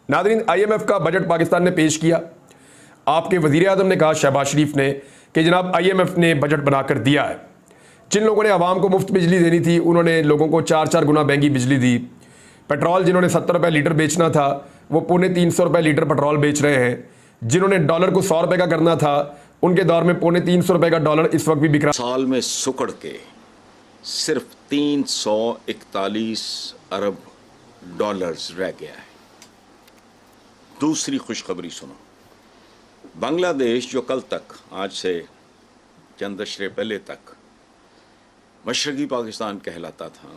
नाज़रीन, IMF का budget Pakistan ने पेश किया। आपके वज़ीर आज़म ने कहा, शहबाज शरीफ ने, कि जनाब IMF ने बजट बनाकर दिया है। जिन लोगों ने आवाम को मुफ्त बिजली देनी थी उन्होंने लोगों को 4-4 गुना महंगी बिजली दी। पेट्रोल जिन्होंने 70 रुपये लीटर बेचना था वो 350 रुपये लीटर पेट्रोल बेच रहे हैं। जिन्होंने डॉलर को 100 रुपये का करना था उनके दौर में 350 रुपये का डॉलर इस वक्त भी बिक रहा। साल में सुकड़ के सिर्फ 341 अरब डॉलर्स रह गया है। दूसरी खुशखबरी सुनो, बांग्लादेश जो कल तक, आज से चंद दशरे पहले तक मशरकी पाकिस्तान कहलाता था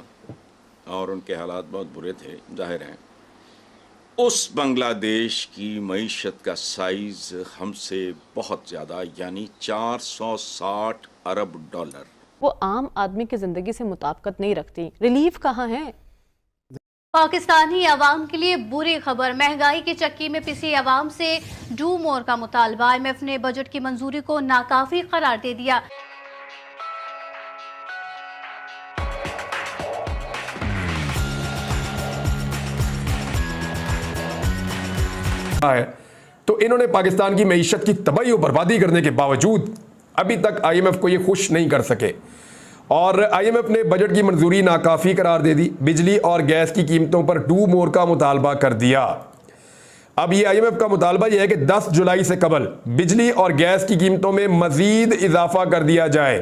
और उनके हालात बहुत बुरे थे, जाहिर है, उस बांग्लादेश की मईशत का साइज हमसे बहुत ज़्यादा, यानी 460 अरब डॉलर। वो आम आदमी की जिंदगी से मुताबिकत नहीं रखती। रिलीफ कहाँ है? पाकिस्तानी अवाम के लिए बुरी खबर, महंगाई की चक्की में पिसी अवाम से डू मोर का मुतालबा। IMF ने बजट की मंजूरी को नाकाफी करार दे दिया। है तो इन्होंने पाकिस्तान की मईशत की तबाही और बर्बादी करने के बावजूद अभी तक IMF को ये खुश नहीं कर सके और IMF ने बजट की मंजूरी नाकाफी करार दे दी। बिजली और गैस की कीमतों पर डू मोर का मुतालबा कर दिया। अब ये IMF का मुतालबा यह है कि 10 जुलाई से कबल बिजली और गैस की कीमतों में मजीद इजाफा कर दिया जाए।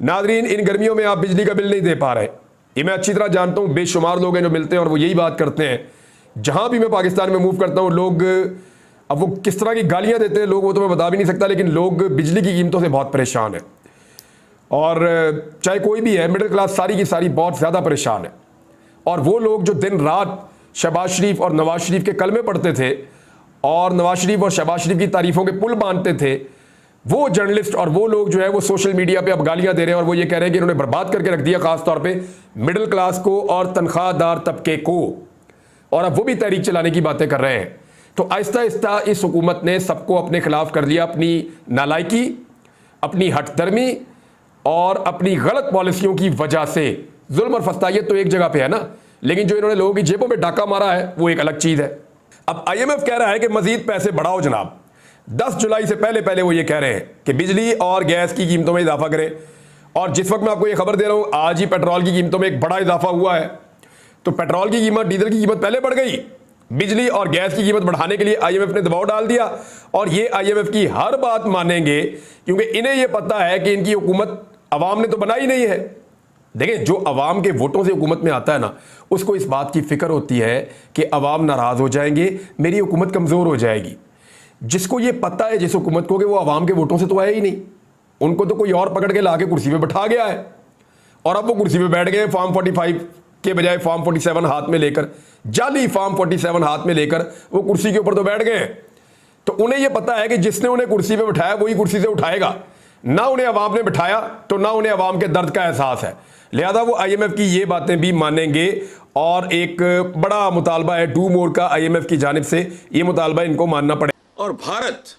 नाजरीन, इन गर्मियों में आप बिजली का बिल नहीं दे पा रहे, ये मैं अच्छी तरह जानता हूँ। बेशुमार लोग हैं जो मिलते हैं और वो यही बात करते हैं। जहां भी मैं पाकिस्तान में मूव करता हूं, लोग अब वो किस तरह की गालियां देते हैं लोग, वो तो मैं बता भी नहीं सकता, लेकिन लोग बिजली की कीमतों से बहुत परेशान हैं। और चाहे कोई भी है, मिडिल क्लास सारी की सारी बहुत ज़्यादा परेशान है। और वो लोग जो दिन रात शहबाज शरीफ और नवाज शरीफ के कलमे पढ़ते थे और नवाज शरीफ और शहबाज शरीफ की तारीफ़ों के पुल बांधते थे, वो जर्नलिस्ट और वो लोग जो है वो सोशल मीडिया पे अब गालियां दे रहे हैं और वो ये कह रहे हैं कि इन्होंने बर्बाद करके रख दिया खासतौर पे मिडिल क्लास को और तनख्वाहदार तबके को, और अब वो भी तहरीक चलाने की बातें कर रहे हैं। तो आहिस्ता आहिस्ता इस हुकूमत ने सबको अपने खिलाफ कर लिया। अपनी नालायकी, अपनी हठधर्मी और अपनी गलत पॉलिसियों की वजह से। जुल्म और फस्तायत तो एक जगह पे है ना, लेकिन जो इन्होंने लोगों की जेबों में डाका मारा है वो एक अलग चीज़ है। अब IMF कह रहा है कि मजीद पैसे बढ़ाओ जनाब। 10 जुलाई से पहले पहले वो ये कह रहे हैं कि बिजली और गैस की कीमतों में इजाफा करें। और जिस वक्त मैं आपको ये खबर दे रहा हूँ, आज ही पेट्रोल की कीमतों में एक बड़ा इजाफा हुआ है। तो पेट्रोल की कीमत, डीजल की कीमत पहले बढ़ गई, बिजली और गैस की कीमत बढ़ाने के लिए IMF ने दबाव डाल दिया। और ये IMF की हर बात मानेंगे क्योंकि इन्हें यह पता है कि इनकी हुकूमत अवाम ने तो बनाई नहीं है। देखें, जो अवाम के वोटों से हुकूमत में आता है ना, उसको इस बात की फिक्र होती है कि अवाम नाराज हो जाएंगे, मेरी हुकूमत कमजोर हो जाएगी। जिसको ये पता है, जिस हुकूमत को, कि वो अवाम के वोटों से तो आया ही नहीं, उनको तो कोई और पकड़ के ला के कुर्सी पे बैठा गया है और अब वो कुर्सी पे बैठ गए फॉर्म 45 के बजाय फॉर्म 47 हाथ में लेकर, जाली फॉर्म 47 हाथ में लेकर वो कुर्सी के ऊपर तो बैठ गए। तो उन्हें यह पता है कि जिसने उन्हें कुर्सी पे बिठाया वही कुर्सी से उठाएगा। ना उन्हें अवाम ने बिठाया तो ना उन्हें अवाम के दर्द का एहसास है, लिहाजा वो IMF की ये बातें भी मानेंगे। और एक बड़ा मुतालबा है डू मोर का IMF की जानिब से, ये मुतालबा इनको मानना पड़े। और भारत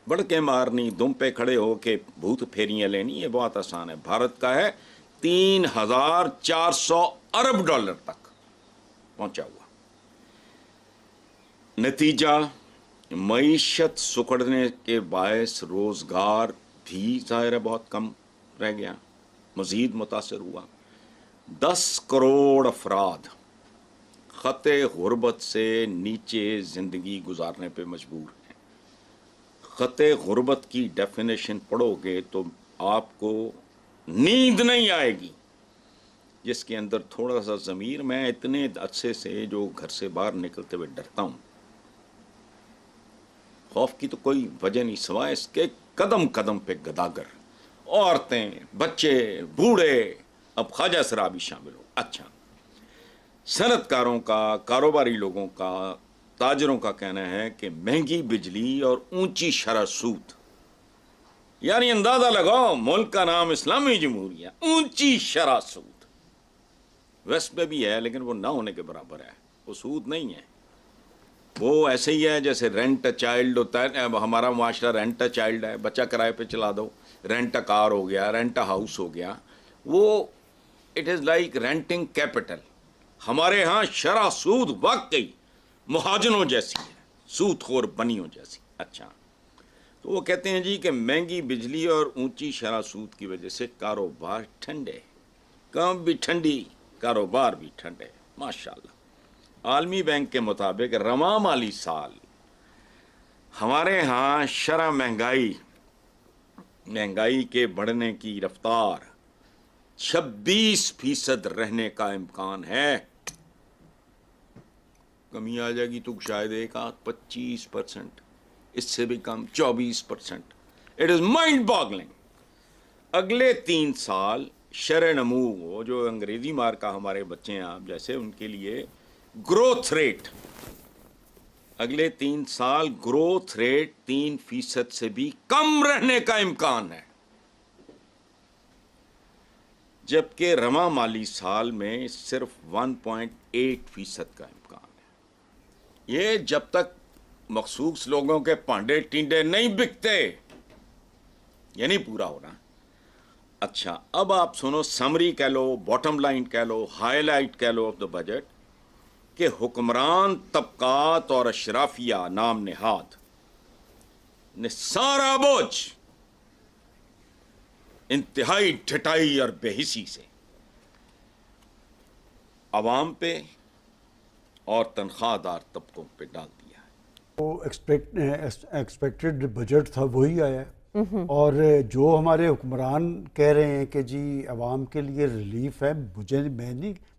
बढ़ के मारनी, दुम पे खड़े हो के भूत फेरियां लेनी, ये बहुत आसान है। भारत का है 3,400 अरब डॉलर तक पहुंचा हुआ। नतीजा, मईशत सुकड़ने के बायस रोजगार भी जाहिर है बहुत कम रह गया, मजीद मुतासर हुआ। 10 करोड़ अफराद खते गुर्बत से नीचे जिंदगी गुजारने पे मजबूर हैं। खते गुर्बत की डेफिनेशन पढ़ोगे तो आपको नींद नहीं आएगी, जिसके अंदर थोड़ा सा ज़मीर, मैं इतने अच्छे से जो घर से बाहर निकलते हुए डरता हूँ, खौफ की तो कोई वजह नहीं सिवाय इसके कदम कदम पे गदागर, औरतें, बच्चे, बूढ़े, अब ख्वाजा शराबी शामिल हो। अच्छा, सनतकारों का, कारोबारी लोगों का, ताजरों का कहना है कि महंगी बिजली और ऊंची शरह सूद, यानी अंदाजा लगाओ, मुल्क का नाम इस्लामी जमहूरिया, ऊंची शरह सूद वेस्ट में भी है लेकिन वो ना होने के बराबर है। वो सूद नहीं है, वो ऐसे ही है जैसे रेंट अ चाइल्ड होता है। अब हमारा मुआशरा रेंट अ चाइल्ड है, बच्चा किराए पे चला दो, रेंट अ कार हो गया, रेंट अ हाउस हो गया। वो it is like renting capital, हमारे यहाँ शरह सूद वाकई मुहाजनों जैसी है, सूदखोर बनियों जैसी। अच्छा, तो वो कहते हैं जी कि महंगी बिजली और ऊंची शरह सूद की वजह से कारोबार ठंडे, काम भी ठंडी, कारोबार भी ठंडे। माशाल्लाह। आलमी बैंक के मुताबिक रवां माली साल हमारे यहाँ शरह महंगाई के बढ़ने की रफ्तार 26% रहने का इम्कान है। कमी आ जाएगी तो शायद 25%, इससे भी कम 24%। It is mind boggling. अगले 3 साल शरह नमू, वो जो अंग्रेजी मार का हमारे बच्चे हैं आप जैसे, उनके लिए ग्रोथ रेट, अगले 3 साल ग्रोथ रेट 3% से भी कम रहने का इम्कान है, जबकि रवां माली साल में सिर्फ 1.8% का इम्कान है। ये जब तक मखसूस लोगों के पांडे टिंडे नहीं बिकते, ये नहीं पूरा होना। अच्छा, अब आप सुनो, समरी कह लो, बॉटम लाइन कह लो, हाईलाइट कह लो ऑफ द बजट, कि हुक्मरान तबकात और अशराफिया नाम नेहाद ने सारा बोझ इंतहाई ढिठाई और बेहिसी से अवाम पे और तनख्वाहदार तबकों पे डाल दिया है। वो एक्सपेक्टेड बजट था वही आया है। और जो हमारे हुक्मरान कह रहे हैं कि जी अवाम के लिए रिलीफ है,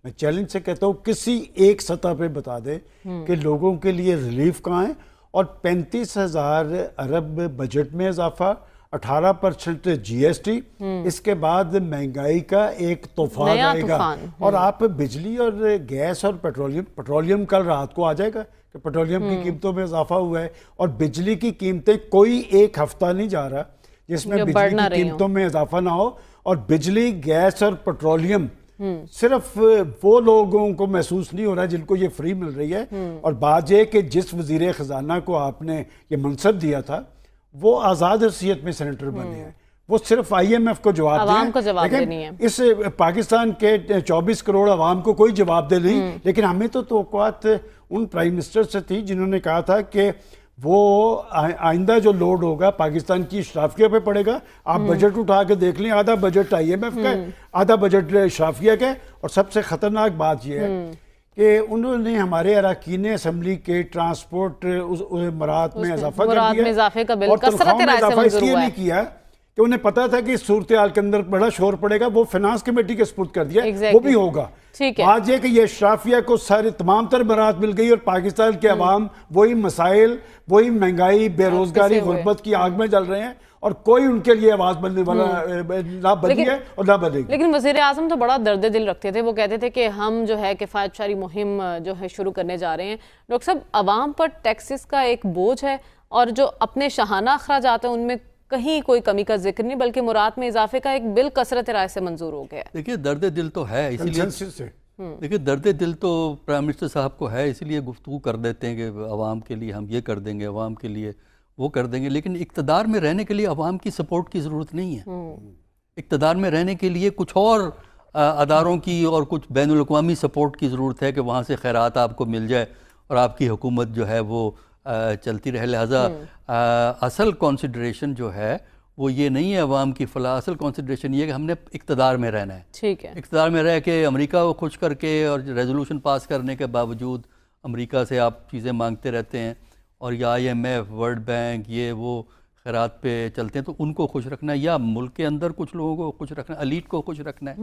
मैं चैलेंज से कहता हूँ किसी एक सतह पे बता दे कि लोगों के लिए रिलीफ कहाँ है। और 35,000 अरब बजट में इजाफा, 18% GST, इसके बाद महंगाई का एक तूफान आएगा। और आप बिजली और गैस और पेट्रोलियम कल रात को आ जाएगा कि पेट्रोलियम की कीमतों में इजाफा हुआ है, और बिजली की कीमतें कोई एक हफ्ता नहीं जा रहा जिसमें बिजली की कीमतों में इजाफा ना हो। और बिजली, गैस और पेट्रोलियम सिर्फ वो लोगों को महसूस नहीं हो रहा है जिनको ये फ्री मिल रही है। और बात यह कि जिस वजीर खजाना को आपने ये मनसब दिया था वो आज़ाद हैसियत में सेनेटर बने हैं, वो सिर्फ IMF को जवाब दें, लेकिन इस पाकिस्तान के 24 करोड़ अवाम को कोई जवाब दे नहीं। लेकिन हमें तो तवक्कुआत उन प्राइम मिनिस्टर से थी जिन्होंने कहा था कि वो आइंदा जो लोड होगा पाकिस्तान की इशराफिया पे पड़ेगा। आप बजट उठा के देख लें, आधा बजट IMF का है, आधा बजट इशराफिया का है। और सबसे खतरनाक बात यह है कि उन्होंने हमारे अरकान असम्बली के ट्रांसपोर्ट मराहत में इजाफा कर दिया, और तनख्वाहों में इजाफा इसलिए नहीं किया कि उन्हें पता था कि इस सूरत हाल के अंदर बड़ा शोर पड़ेगा, वो फाइनेंस कमेटी के सपुर्द कर दिया। वो भी होगा। आज ये कि ये इशराफिया को सारी तमाम तर बरात मिल गई और पाकिस्तान के अवाम वही मसाइल, वही महंगाई, बेरोजगारी, गुर्बत की आग में जल रहे हैं, और कोई उनके लिए आवाज बनने वाला ना बनी है और ना बनेगी। लेकिन वजीर आजम तो बड़ा दर्द दिल रखते थे। वो कहते थे कि हम जो है किफायतशारी मुहिम जो है शुरू करने जा रहे हैं। डॉक्टर साहब, अवाम पर टैक्सेस का एक बोझ है, और जो अपने शाहाना अखराजात हैं उनमें कहीं कोई कमी का जिक्र नहीं, बल्कि मुराद में इजाफे का एक बिल कसरत राय से मंजूर हो गया। देखिए, दर्द दिल तो है, इसीलिए देखिए दर्द दिल तो प्राइम मिनिस्टर साहब को है, इसलिए गुफ्तगू कर देते हैं कि अवाम के लिए हम ये कर देंगे, अवाम के लिए वो कर देंगे। लेकिन इक़्तिदार में रहने के लिए अवाम की सपोर्ट की ज़रूरत नहीं है। इक़्तिदार में रहने के लिए कुछ और अदारों की और कुछ बैनुल अक़वामी सपोर्ट की ज़रूरत है कि वहाँ से खैरात आपको मिल जाए और आपकी हुकूमत जो है वो चलती रहे। लिहाजा असल कॉन्सिडरेशन जो है वो ये नहीं है अवाम की फलाह, असल कॉन्सिडरेशन ये है कि हमने इक़्तिदार में रहना है। ठीक है, इक़्तिदार में रह के अमेरिका को खुश करके और रेजोल्यूशन पास करने के बावजूद अमेरिका से आप चीज़ें मांगते रहते हैं, और या IMF, वर्ल्ड बैंक, ये वो खैरात पे चलते हैं, तो उनको खुश रखना है, या मुल्क के अंदर कुछ लोगों को खुश रखना, अलीट को खुश रखना है।